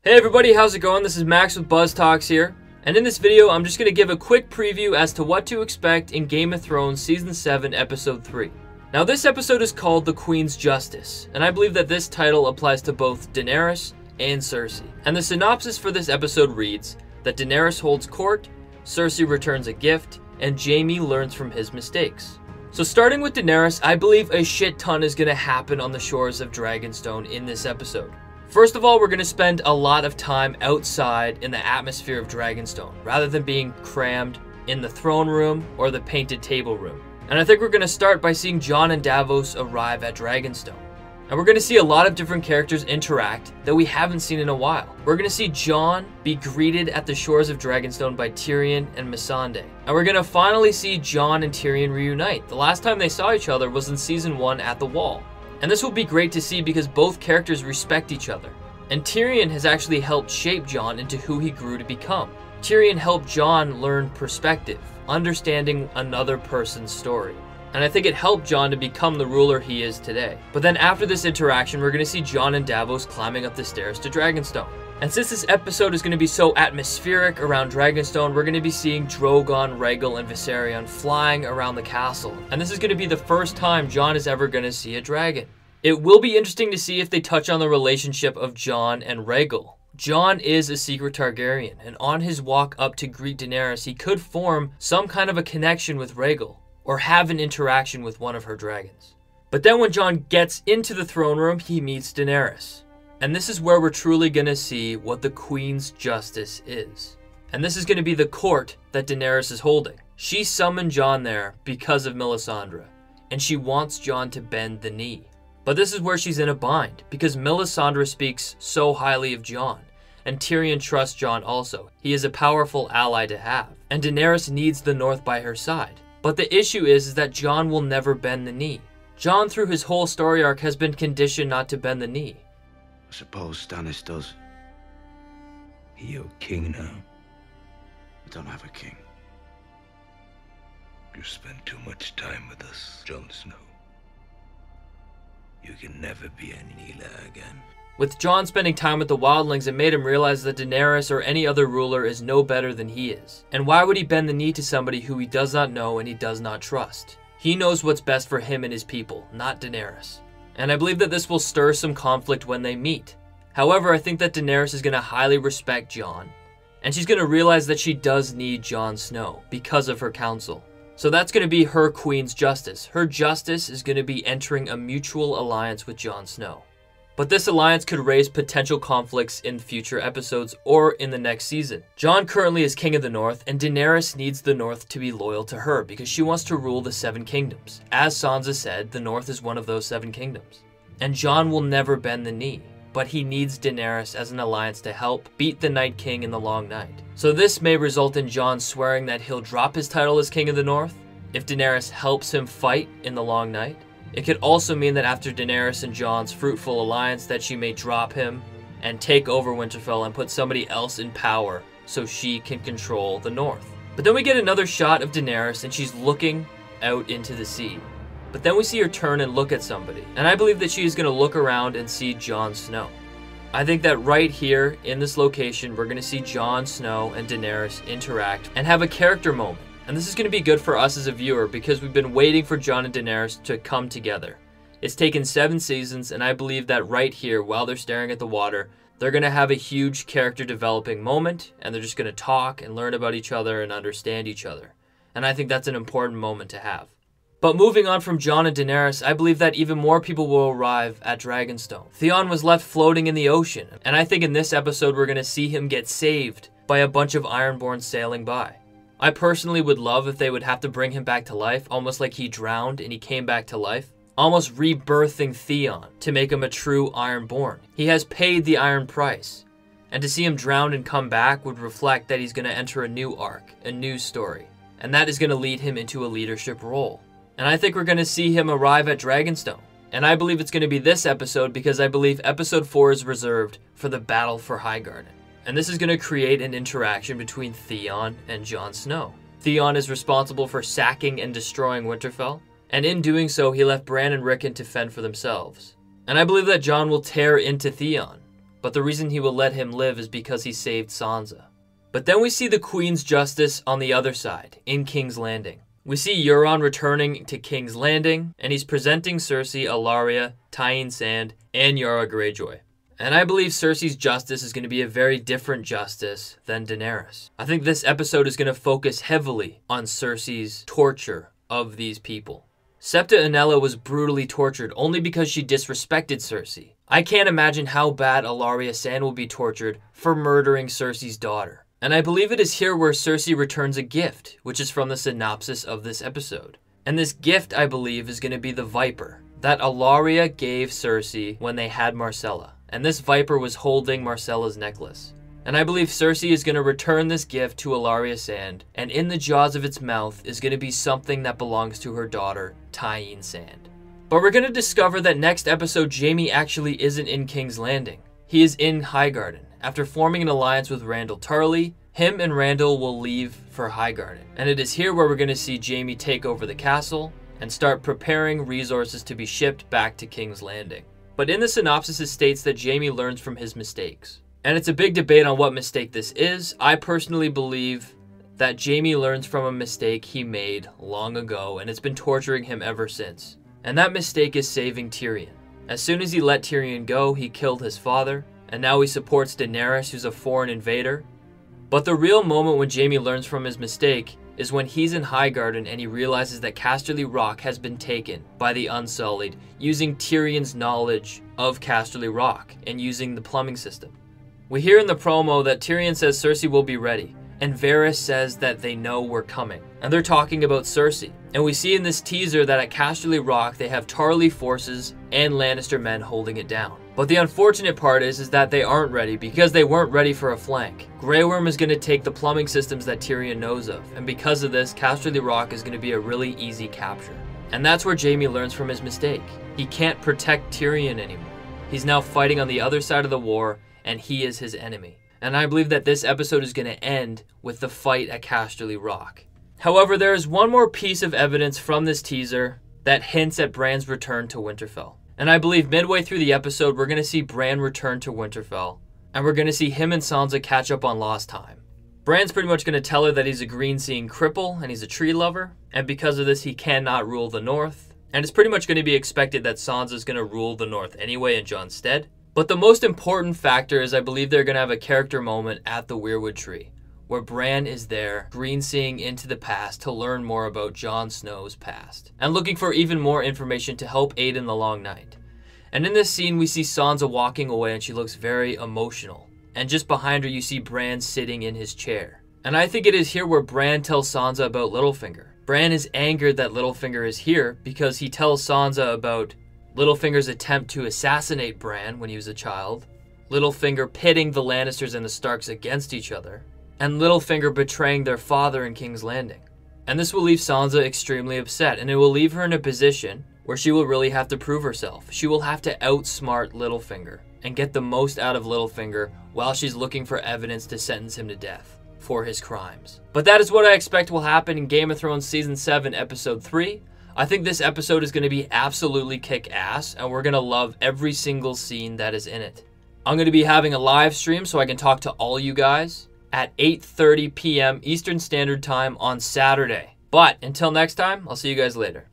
Hey everybody, how's it going? This is Max with BuzzTox here, and in this video I'm just going to give a quick preview as to what to expect in Game of Thrones Season 7 Episode 3. Now this episode is called The Queen's Justice, and I believe that this title applies to both Daenerys and Cersei. And the synopsis for this episode reads that Daenerys holds court, Cersei returns a gift, and Jaime learns from his mistakes. So starting with Daenerys, I believe a shit ton is going to happen on the shores of Dragonstone in this episode. First of all, we're going to spend a lot of time outside in the atmosphere of Dragonstone, rather than being crammed in the throne room or the painted table room. And I think we're going to start by seeing Jon and Davos arrive at Dragonstone. And we're going to see a lot of different characters interact that we haven't seen in a while. We're going to see Jon be greeted at the shores of Dragonstone by Tyrion and Missandei. And we're going to finally see Jon and Tyrion reunite. The last time they saw each other was in Season 1 at the Wall. And this will be great to see because both characters respect each other. And Tyrion has actually helped shape Jon into who he grew to become. Tyrion helped Jon learn perspective, understanding another person's story. And I think it helped Jon to become the ruler he is today. But then after this interaction, we're going to see Jon and Davos climbing up the stairs to Dragonstone. And since this episode is going to be so atmospheric around Dragonstone, we're going to be seeing Drogon, Rhaegal, and Viserion flying around the castle. And this is going to be the first time Jon is ever going to see a dragon. It will be interesting to see if they touch on the relationship of Jon and Rhaegal. Jon is a secret Targaryen, and on his walk up to greet Daenerys, he could form some kind of a connection with Rhaegal, or have an interaction with one of her dragons. But then when Jon gets into the throne room, he meets Daenerys. And this is where we're truly going to see what the Queen's Justice is. And this is going to be the court that Daenerys is holding. She summoned Jon there because of Melisandre, and she wants Jon to bend the knee. But this is where she's in a bind, because Melisandre speaks so highly of Jon, and Tyrion trusts Jon also. He is a powerful ally to have, and Daenerys needs the North by her side. But the issue is that Jon will never bend the knee. Jon, through his whole story arc, has been conditioned not to bend the knee. I suppose Stannis does. You're king now. We don't have a king. You spend too much time with us, Jon Snow. You can never be an Rhaenyra again. With Jon spending time with the wildlings, it made him realize that Daenerys or any other ruler is no better than he is. And why would he bend the knee to somebody who he does not know and he does not trust? He knows what's best for him and his people, not Daenerys. And I believe that this will stir some conflict when they meet. However, I think that Daenerys is going to highly respect Jon, and she's going to realize that she does need Jon Snow because of her counsel. So that's going to be her Queen's Justice. Her justice is going to be entering a mutual alliance with Jon Snow. But this alliance could raise potential conflicts in future episodes or in the next season. Jon currently is King of the North, and Daenerys needs the North to be loyal to her because she wants to rule the 7 kingdoms. As Sansa said, the North is one of those 7 kingdoms. And Jon will never bend the knee, but he needs Daenerys as an alliance to help beat the Night King in the Long Night. So this may result in Jon swearing that he'll drop his title as King of the North if Daenerys helps him fight in the Long Night. It could also mean that after Daenerys and Jon's fruitful alliance that she may drop him and take over Winterfell and put somebody else in power so she can control the North. But then we get another shot of Daenerys and she's looking out into the sea. But then we see her turn and look at somebody. And I believe that she is going to look around and see Jon Snow. I think that right here in this location we're going to see Jon Snow and Daenerys interact and have a character moment. And this is going to be good for us as a viewer because we've been waiting for Jon and Daenerys to come together. It's taken 7 seasons, and I believe that right here, while they're staring at the water, they're going to have a huge character developing moment, and they're just going to talk and learn about each other and understand each other. And I think that's an important moment to have. But moving on from Jon and Daenerys, I believe that even more people will arrive at Dragonstone. Theon was left floating in the ocean, and I think in this episode we're going to see him get saved by a bunch of Ironborn sailing by. I personally would love if they would have to bring him back to life, almost like he drowned and he came back to life. Almost rebirthing Theon to make him a true Ironborn. He has paid the Iron price. And to see him drown and come back would reflect that he's going to enter a new arc, a new story. And that is going to lead him into a leadership role. And I think we're going to see him arrive at Dragonstone. And I believe it's going to be this episode because I believe episode 4 is reserved for the battle for Highgarden. And this is going to create an interaction between Theon and Jon Snow. Theon is responsible for sacking and destroying Winterfell, and in doing so, he left Bran and Rickon to fend for themselves. And I believe that Jon will tear into Theon, but the reason he will let him live is because he saved Sansa. But then we see the Queen's Justice on the other side, in King's Landing. We see Euron returning to King's Landing, and he's presenting Cersei, Ellaria, Tyene Sand, and Yara Greyjoy. And I believe Cersei's justice is going to be a very different justice than Daenerys. I think this episode is going to focus heavily on Cersei's torture of these people. Septa Unella was brutally tortured only because she disrespected Cersei. I can't imagine how bad Ellaria Sand will be tortured for murdering Cersei's daughter. And I believe it is here where Cersei returns a gift, which is from the synopsis of this episode. And this gift, I believe, is going to be the Viper that Ellaria gave Cersei when they had Myrcella. And this Viper was holding Myrcella's necklace. And I believe Cersei is going to return this gift to Ellaria Sand, and in the jaws of its mouth is going to be something that belongs to her daughter, Tyene Sand. But we're going to discover that next episode, Jaime actually isn't in King's Landing. He is in Highgarden. After forming an alliance with Randyll Tarly, him and Randyll will leave for Highgarden. And it is here where we're going to see Jaime take over the castle and start preparing resources to be shipped back to King's Landing. But in the synopsis it states that Jaime learns from his mistakes. And it's a big debate on what mistake this is. I personally believe that Jaime learns from a mistake he made long ago, and it's been torturing him ever since. And that mistake is saving Tyrion. As soon as he let Tyrion go, he killed his father, and now he supports Daenerys, who's a foreign invader. But the real moment when Jaime learns from his mistake is when he's in Highgarden and he realizes that Casterly Rock has been taken by the Unsullied, using Tyrion's knowledge of Casterly Rock and using the plumbing system. We hear in the promo that Tyrion says Cersei will be ready, and Varys says that they know we're coming. And they're talking about Cersei. And we see in this teaser that at Casterly Rock they have Tarly forces and Lannister men holding it down. But the unfortunate part is that they aren't ready because they weren't ready for a flank. Grey Worm is going to take the plumbing systems that Tyrion knows of, and because of this, Casterly Rock is going to be a really easy capture. And that's where Jaime learns from his mistake. He can't protect Tyrion anymore. He's now fighting on the other side of the war, and he is his enemy. And I believe that this episode is going to end with the fight at Casterly Rock. However, there is one more piece of evidence from this teaser that hints at Bran's return to Winterfell. And I believe midway through the episode, we're going to see Bran return to Winterfell. And we're going to see him and Sansa catch up on lost time. Bran's pretty much going to tell her that he's a green-seeing cripple and he's a tree lover. And because of this, he cannot rule the North. And it's pretty much going to be expected that Sansa's going to rule the North anyway in Jon's stead. But the most important factor is I believe they're going to have a character moment at the Weirwood Tree, where Bran is there, green-seeing into the past to learn more about Jon Snow's past, and looking for even more information to help aid in the Long Night. And in this scene, we see Sansa walking away and she looks very emotional. And just behind her, you see Bran sitting in his chair. And I think it is here where Bran tells Sansa about Littlefinger. Bran is angered that Littlefinger is here because he tells Sansa about Littlefinger's attempt to assassinate Bran when he was a child, Littlefinger pitting the Lannisters and the Starks against each other, and Littlefinger betraying their father in King's Landing. And this will leave Sansa extremely upset, and it will leave her in a position where she will really have to prove herself. She will have to outsmart Littlefinger and get the most out of Littlefinger while she's looking for evidence to sentence him to death for his crimes. But that is what I expect will happen in Game of Thrones Season 7, Episode 3. I think this episode is going to be absolutely kick-ass, and we're going to love every single scene that is in it. I'm going to be having a live stream so I can talk to all you guys at 8:30 p.m. Eastern Standard Time on Saturday. But until next time, I'll see you guys later.